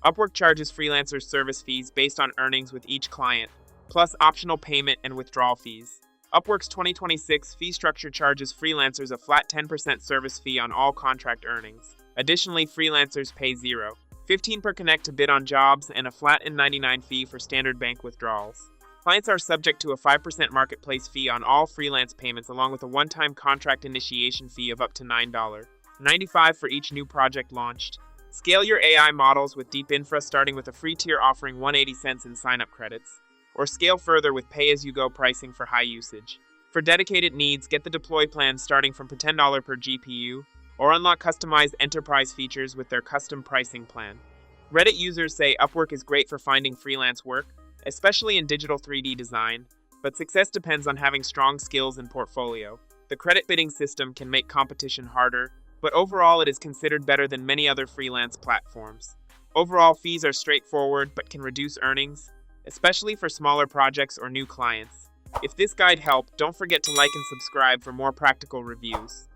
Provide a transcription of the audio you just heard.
Upwork charges freelancers service fees based on earnings with each client, plus optional payment and withdrawal fees. Upwork's 2026 fee structure charges freelancers a flat 10% service fee on all contract earnings. Additionally, freelancers pay 0.15 per connect to bid on jobs and a flat N99 fee for standard bank withdrawals. Clients are subject to a 5% marketplace fee on all freelance payments along with a one-time contract initiation fee of up to $9.95 for each new project launched. Scale your AI models with deep infra starting with a free tier offering 180 cents in sign-up credits, or scale further with pay-as-you-go pricing for high usage. For dedicated needs, get the deploy plan starting from $10 per GPU, or unlock customized enterprise features with their custom pricing plan. Reddit users say Upwork is great for finding freelance work, especially in digital 3D design, but success depends on having strong skills and portfolio. The credit bidding system can make competition harder, but overall it is considered better than many other freelance platforms. Overall, fees are straightforward but can reduce earnings, especially for smaller projects or new clients. If this guide helped, don't forget to like and subscribe for more practical reviews.